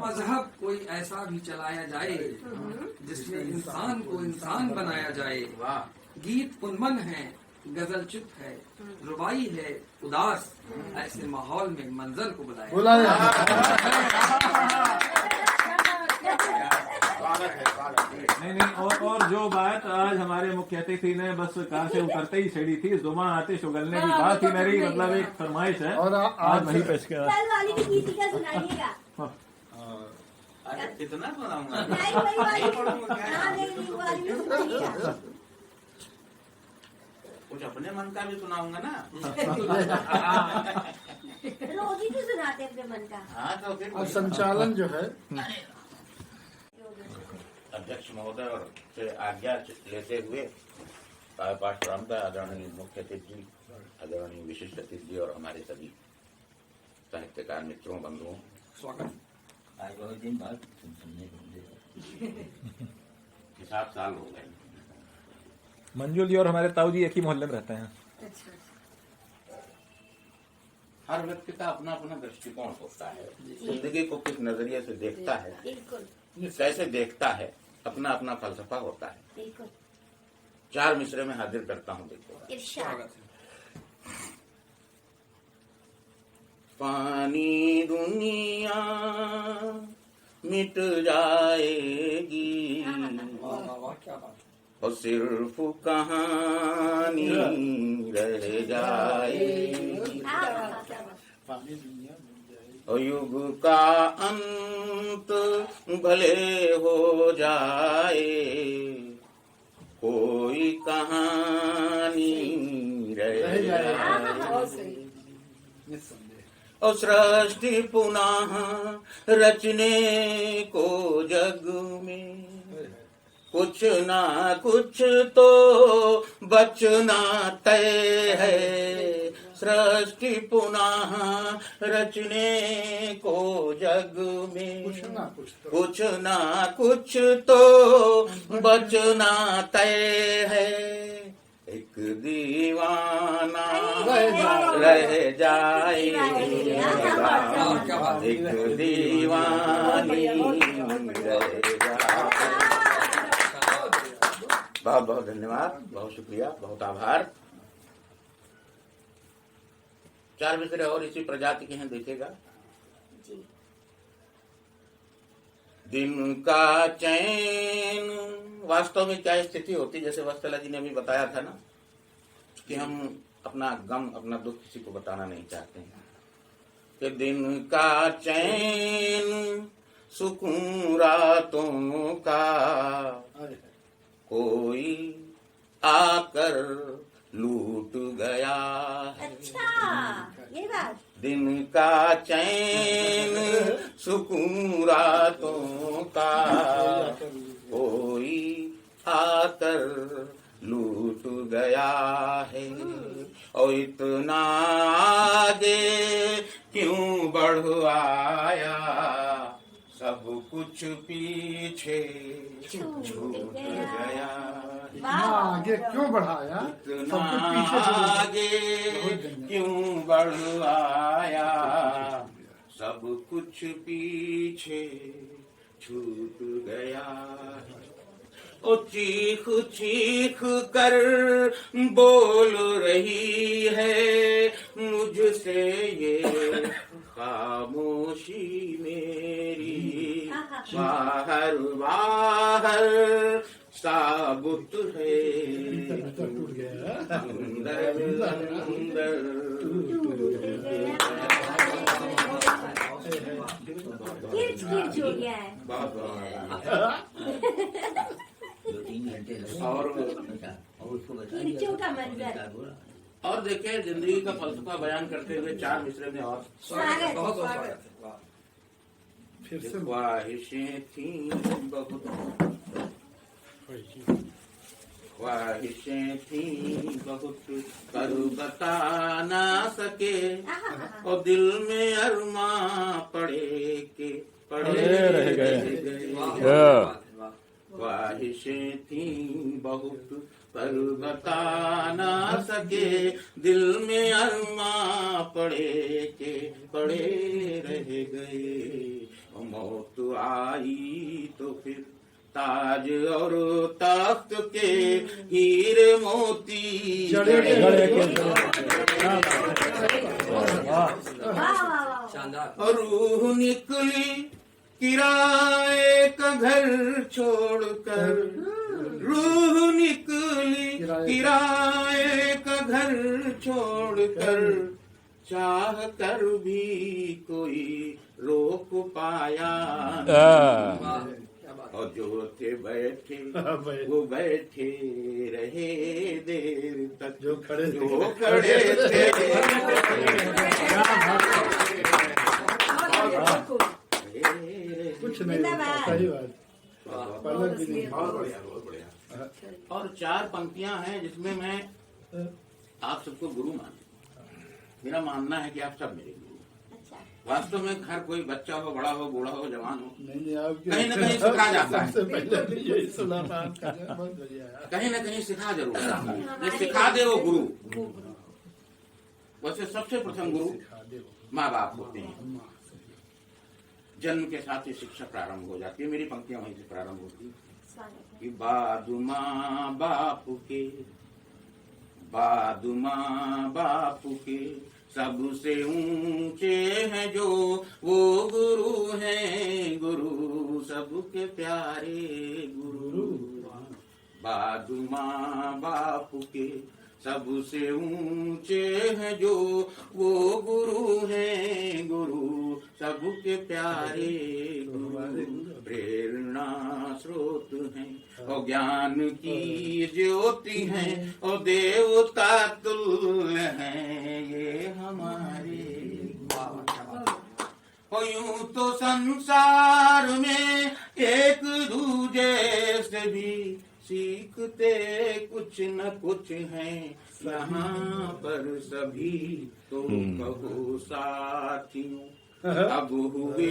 मजहब कोई ऐसा भी चलाया जाए जिसमें इंसान को इंसान बनाया जाए। गीत उन्मन है, गजल चुप है, रुबाई है उदास, ऐसे माहौल में मंजर को बुलाया। नहीं और जो बात आज हमारे मुख्य अतिथि ने बस कार से उतरते ही छेड़ी थी, जुमा आतिश उगलने की बात ही मेरी मतलब एक फरमाइश है और आज वही पेश किया। कल वाली की गीत क्या सुनाइएगा? कितना सुनाऊंगा? कुछ अपने मन का भी सुनाऊंगा ना। रोज ही तो सुनाते अपने मन का। हाँ तो फिर और संचालन जो है अध्यक्ष महोदय और से आज्ञा लेते हुए पाठ प्रारंभ आदरणीय मुख्य अतिथि, आदरणीय विशिष्ट अतिथि और हमारे सभी साहित्यकार मित्रों बंधुओं स्वागत। आज बहुत दिन बाद 7 साल हो गए। मंजू जी और हमारे ताऊ जी एक ही मोहल्ले में रहते हैं। हर व्यक्ति का अपना अपना दृष्टिकोण होता है, जिंदगी को किस नजरिए से देखता है, कैसे देखता है, अपना अपना फलसफा होता है। 4 मिसरे में हाजिर करता हूँ, देखो। स्वागत है। पानी दुनिया मिट जाएगी क्या बात। और सिर्फ कहानी रह जाएगी और युग का अंत भले हो जाए, कोई कहानी रह जाए और सृष्टि पुनः रचने को जग में कुछ ना कुछ तो बचना तय है। सृष्टि पुनः रचने को जग में कुछ ना कुछ तो बचना तय है। एक दीवाना रह जाएगा, एक दीवानी रह जाएगा। बहुत बहुत धन्यवाद, बहुत शुक्रिया, बहुत आभार। 4 मिसरे और इसी प्रजाति के हैं, देखिएगा। दिन का चैन, वास्तव में क्या स्थिति होती, जैसे वत्सला जी ने अभी बताया था ना कि हम अपना गम, अपना दुख किसी को बताना नहीं चाहते हैं, कि दिन का चैन सुकून रातों का कोई आकर लूट गया है। अच्छा, ये बात। दिन का चैन सुकून रातों का कोई आकर लूट गया है। और इतना आगे क्यों बढ़ आया, सब कुछ पीछे छूट गया। आगे क्यों बढ़ाया, इतना आगे क्यों बढ़ आया, सब कुछ पीछे छूट गया। ओ चीख चीख कर बोल रही है मुझसे ये खामोशी मेरी, बाहर बाहर साबुत है अंदर अंदर। किर्च किर्च हो गया है। बहुत किर्चों का मंजर। और देखिए, जिंदगी का फलसफा बयान करते हुए 4 मिसरे में और स्वागत, बहुत बहुत स्वागत। स्वागत है। फिर से ख्वाहिशें थी बहुत, ख्वाहिशें थी बहुत पर बता ना सके, और दिल में अरमां पड़े के पड़े रह गए। ख्वाहिशें थी बहुत पर बता ना सके, दिल में अरमां पड़े के पड़े रह गए। मौत आई तो फिर ताज और तख्त के हीरे मोती वाह वाह वाह। शानदार। रूह निकली किराए का घर छोड़कर, रूह निकली किराए का घर छोड़कर, चाह कर भी कोई रोक पाया वाह, क्या बात। और जो थे बैठे वो बैठे रहे देर तक, जो खड़े थे। जो खड़े थे कुछ नहीं होता, सही बात। पलक भी नहीं। बहुत बढ़िया, बहुत बढ़िया। और 4 पंक्तियां हैं जिसमें मैं आप सबको गुरु मानता हूं। मेरा मानना है कि आप सब मेरे गुरु हैं। अच्छा। वास्तव में हर कोई बच्चा हो, बड़ा हो, बूढ़ा हो, जवान हो, नहीं आपके कहीं न कहीं सिखा जाता है। सबसे पहले भी यही सुना था आपका, बहुत बढ़िया है। कहीं न कहीं सिखा जरूर जाता है। जो सिखा दे वो गुरु। वैसे सबसे प्रथम गुरु सिखा दे वो। माँ बाप होते हैं। जन्म के साथ ही शिक्षा प्रारंभ हो जाती है। मेरी पंक्तियां वहीं से प्रारंभ होती है कि बादु माँ बाप के, बादु माँ बाप के, सबसे ऊंचे हैं जो वो गुरु हैं, गुरु सबके प्यारे गुरु। बादु माँ बाप के, सबसे ऊंचे हैं जो वो गुरु हैं, गुरु सबके प्यारे गुरु। प्रेरणा स्रोत हैं और ज्ञान की ज्योति हैं और देवता तुल्य हैं ये हमारे। और यूं तो संसार में एक दूजे से भी सीखते कुछ न कुछ हैं, यहाँ पर सभी तो कहो साथियों, अब हुए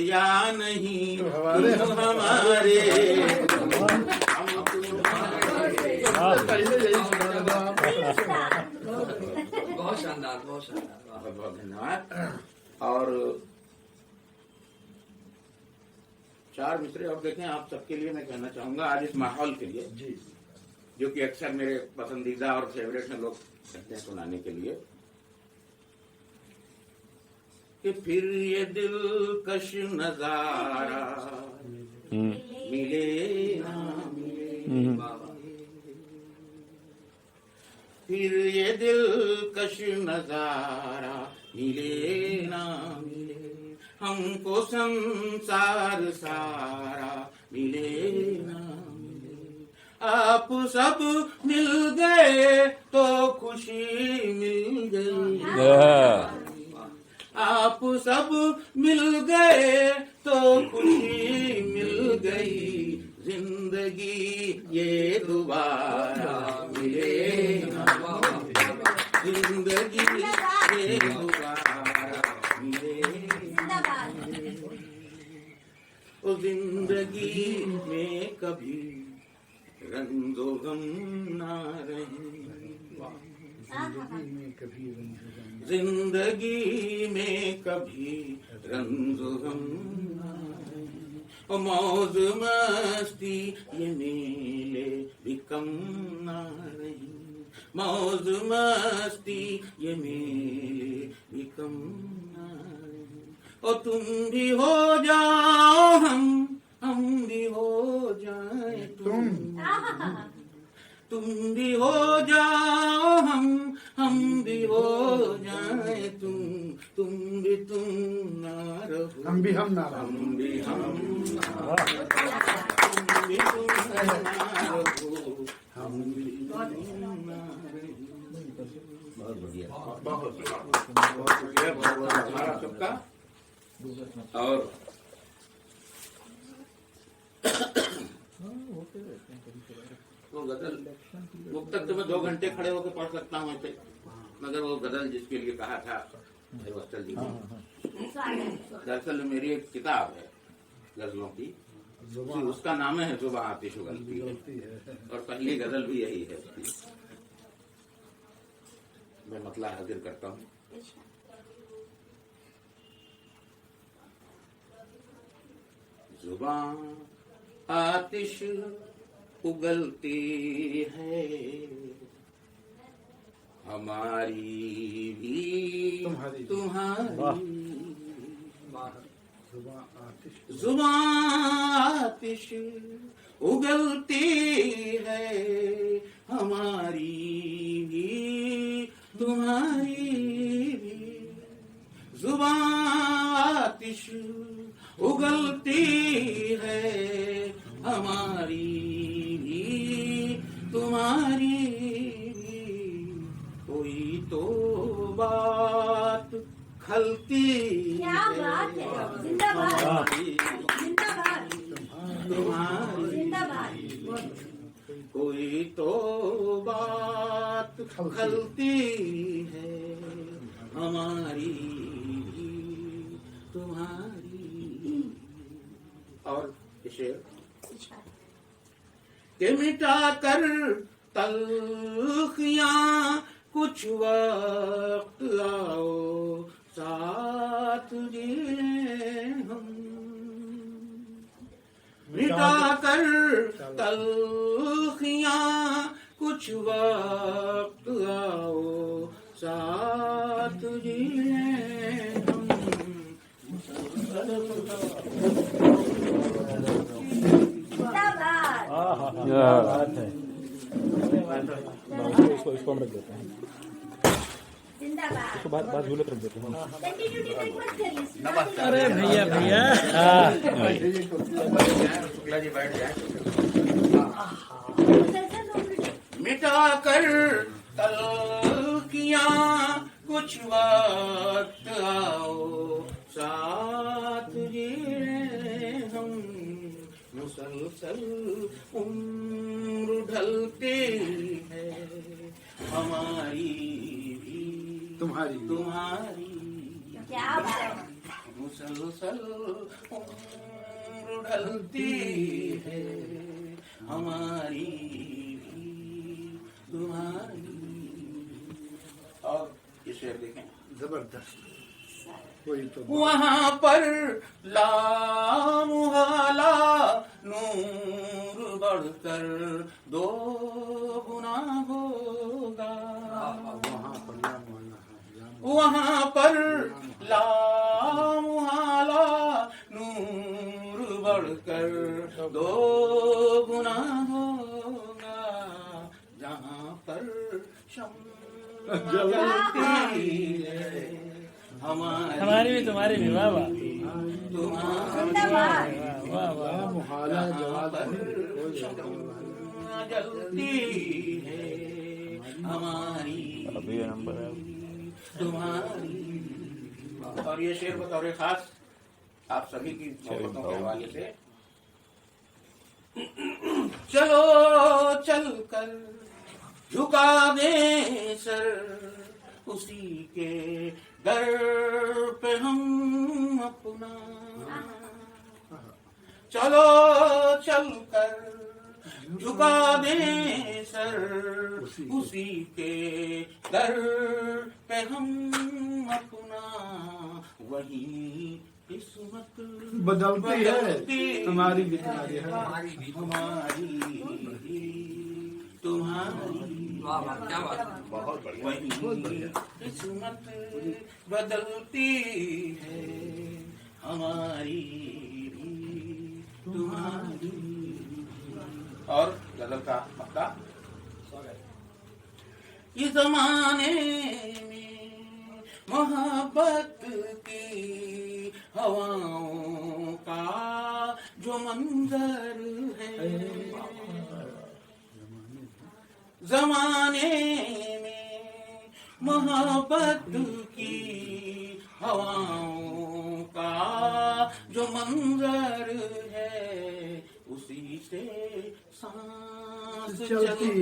या नहीं तुम हमारे, हम तुम्हारे। पहले यही सुना था आप। बहुत शानदार, बहुत शानदार। वाह। बहुत बहुत धन्यवाद। और 4 मिसरे और देखें आप सबके लिए मैं कहना चाहूंगा आज इस माहौल के लिए, जी जो कि अक्सर मेरे पसंदीदा और फेवरेट हैं, लोग कहते हैं सुनाने के लिए, कि फिर ये दिलकश नजारा मिले ना मिले, फिर ये दिलकश नजारा मिले ना मिले, हमको संसार सारा मिले ना मिले। आप सब मिल गए तो खुशी मिल गई, आप सब मिल गए तो खुशी मिल गई, जिंदगी ये दोबारा मिले ना, जिंदगी ये दोबारा मिले ना। ओ जिंदगी में कभी रंजो गम ना रहे, जिंदगी में कभी रंग जिंदगी में कभी रंज गम ना रहे, और मौज मस्ती ये मेले भी कम ना रही, मौज मस्ती ये मेले भी कम ना रही। और तुम भी हो जाओ हम भी हो जाए तुम भी हो जाओ हम भी हो जाए तुम भी तुम ना रहो, हम भी हम ना रहो। हम भी हम ना रहो, तुम भी तुम ना रहो, हम भी तुम ना रहो। बहुत बढ़िया, बहुत बढ़िया, बहुत धन्यवाद सबका। और वो गजल मुक्तक तो मैं 2 घंटे खड़े होकर पढ़ सकता हूँ ऐसे, मगर वो गजल जिसके लिए कहा था भाई वत्सल जी ने, दरअसल मेरी एक किताब है गजलों की, उसका नाम है जुबां आतिश उगलती है, और पहली गजल भी यही है उसकी। मैं मतला हाजिर करता हूँ। जुबान आतिश उगलती है, हमारी भी तुम्हारी। तुम्हारी जुबान आतिश जुबान आतिश उगलती है, हमारी भी तुम्हारी भी जुबान आतिश उगलती है, हमारी भी तुम्हारी भी कोई तो बात खलती क्या बात है, जिंदाबाद जिंदाबाद तुम्हारी जिंदाबाद। कोई तो बात खलती है, हमारी तुम्हारी। और शेर के मिटा कर तलखियां कुछ वक्त आओ साथ जिए हम, मिटा कर तलखियां कुछ वक्त आओ साथ जिए हम। जिंदाबाद। क्या बात है। इसको हम रख देते हैं, जिंदाबाद। इसको बाद झूले पर रख देते हैं। कंटिन्यूटी तक मत करिए। अरे भैया भैया शुक्ला जी बैठ जाए। Sir 2 minute. मिटा कर तलखियां कुछ वक्त आओ साथ जिए हम, मुसलसल उम्र ढलती है, हमारी भी तुम्हारी। तुम्हारी क्या बात है। मुसलसल उम्र ढलती है, हमारी भी तुम्हारी। और ये शेर देखें, जबरदस्त। कोई तो वहाँ पर लामुहाला नूर बढ़कर 2 गुना होगा, वहाँ पर लामुहाला नूर बढ़कर 2 गुना होगा, जहाँ पर शम्म जलती है, हमारी भी तुम्हारी भी। वाह वाह। जिंदाबाद। वाह वाह। मुहाला जवाब जलती है, हमारी अभी ये नंबर है। तुम्हारी। और ये शेर बतौर खास आप सभी की मोहब्बतों के हवाले से। चलो चल कर झुका दे सर उसी के दर पे हम अपना, चलो चल कर झुका दे सर उसी के दर पे हम अपना, वही किस्मत बदलती है, तुम्हारी भी तुम्हारी है। हमारी भी हमारी तुम्हारी। वाह वाह, क्या बात है। बहुत बढ़िया। वही किस्मत बदलती है, हमारी भी तुम्हारी। और गजल का मक्का, इस जमाने में मोहब्बत की हवाओं का जो मंजर है, जमाने में मोहब्बत की हवाओं का जो मंजर है, उसी से सांस चलती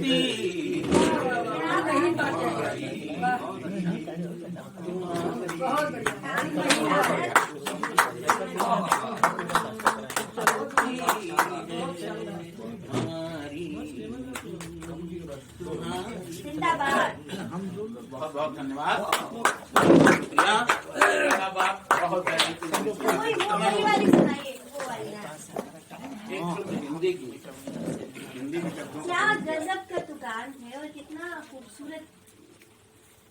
जिंदाबाद। बहुत बहुत धन्यवाद। बहुत वही वो वाली सुनाइए, वो वाली ना। हिंदी की हिंदी में करता हूँ। क्या गजब का दुकान है और कितना खूबसूरत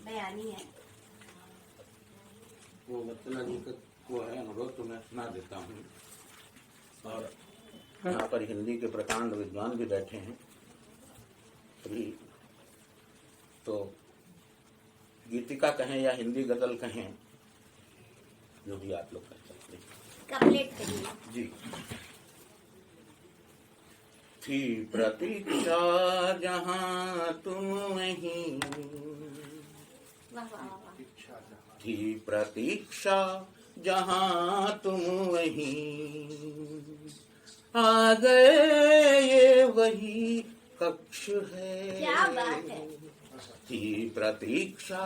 बयानी है। वो वत्सला जी का वो है अनुरोध तो मैं सुना देता हूँ। और यहाँ पर हिंदी के प्रकांड विद्वान भी बैठे हैं अभी, तो गीतिका कहें या हिंदी गजल कहें, जो भी आप लोग कह सकते हैं। कपलेट करिए। जी। थी प्रतीक्षा जहाँ तुम वहीं, वाह वाह वाह। थी प्रतीक्षा जहाँ तुम वहीं, आ गए ये वही कक्ष है। क्या बात है। थी प्रतीक्षा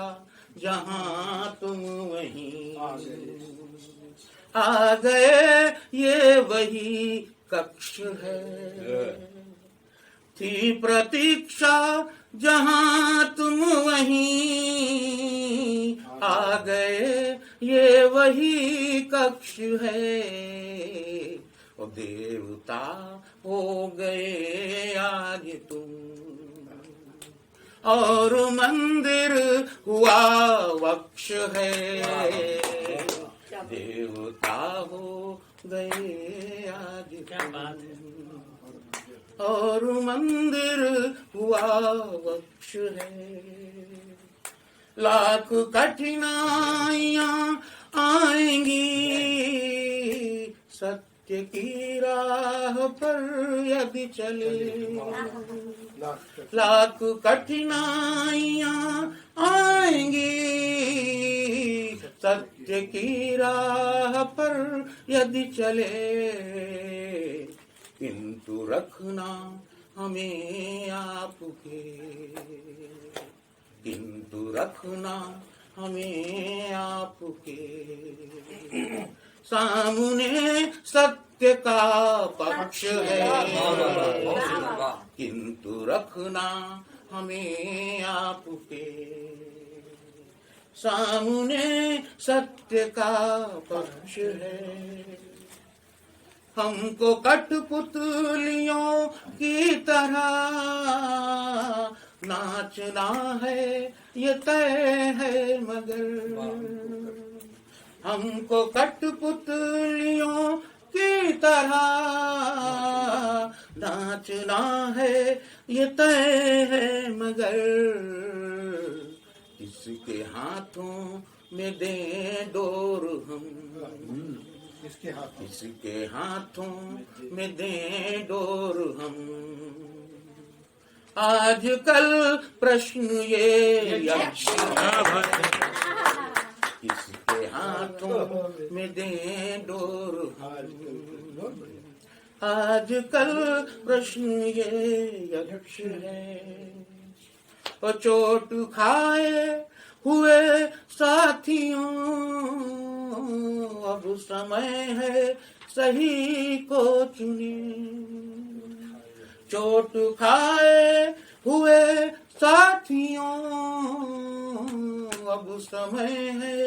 जहाँ तुम वहीं, आ गए ये वही कक्ष है। थी प्रतीक्षा जहाँ तुम वहीं, आ गए ये वही कक्ष है। ओ देवता हो गए आज तुम, और मंदिर हुआ वक्ष है। देवता हो गए आज तुम, और मंदिर हुआ वक्ष है। लाख कठिनाइयां आएंगी सत्य की राह पर यदि चले। लाख कठिनाइयां आएंगी सत्य की राह पर यदि चले, किंतु रखना हमें आपके, किंतु रखना हमें आपके सामने सत्य का पक्ष है। किंतु रखना हमें आपके सामने सत्य का पक्ष है। हमको कठपुतलियों की तरह नाचना है ये तय है, मगर हमको कठपुतलियों की तरह नाचना है ये तय है, मगर किसके हाथों में दे डोर हम, किसके हाथों में दे डोर हम। आजकल प्रश्न ये यक्ष किसके हाथों में दे डोर हम। आजकल प्रश्न ये यक्ष है। और चोट खाए हुए साथियों, अब समय है सही को चुने। चोट खाए हुए साथियों, अब समय है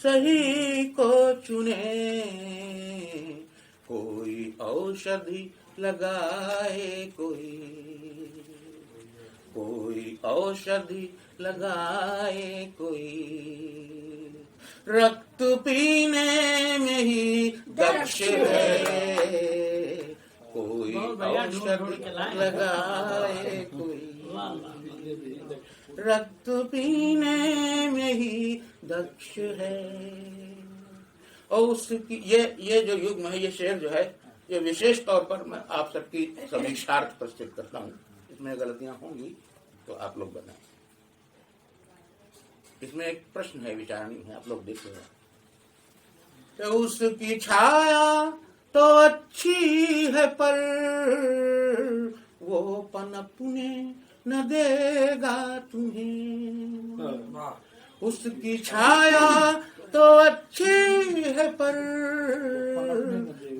सही को चुने। कोई औषधि लगाए, कोई औषधि लगाए, कोई रक्त पीने में ही दक्ष है। कोई औषधि लगाए, कोई रक्त पीने में ही दक्ष है। और उसकी ये जो युग्म है, ये शेर जो है, ये विशेष तौर पर मैं आप सबकी समीक्षार्थ प्रस्तुत करता हूँ। इसमें गलतियां होंगी तो आप लोग बताएं। इसमें एक प्रश्न है, विचारणी है, आप लोग देख रहे हैं। उसकी छाया तो अच्छी है पर वो पनपने न देगा तुम्हें। उसकी छाया तो अच्छी है पर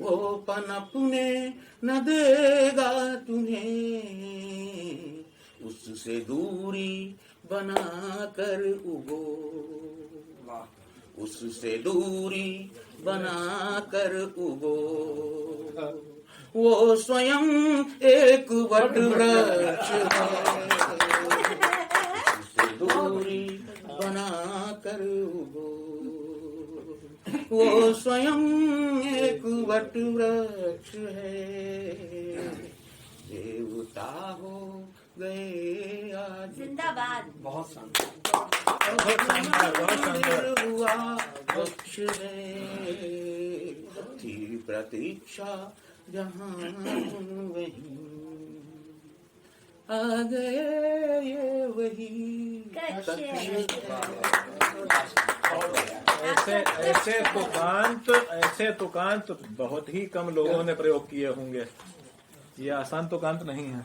वो पनपने न देगा तुम्हें। उससे दूरी बना कर उगो, उससे दूरी बना कर उगो। वो स्वयं एक वट वृक्ष है, उससे दूरी बना कर उगो। वो स्वयं एक वट वृक्ष है, देवता हो गए आज। जिंदाबाद। बहुत शानदार। हुआ वृक्ष है, थी प्रतीक्षा जहाँ वहीं, आ गए ये वही ऐसे तुकांत बहुत ही कम लोगों ने प्रयोग किए होंगे। ये आसान तुकांत नहीं है।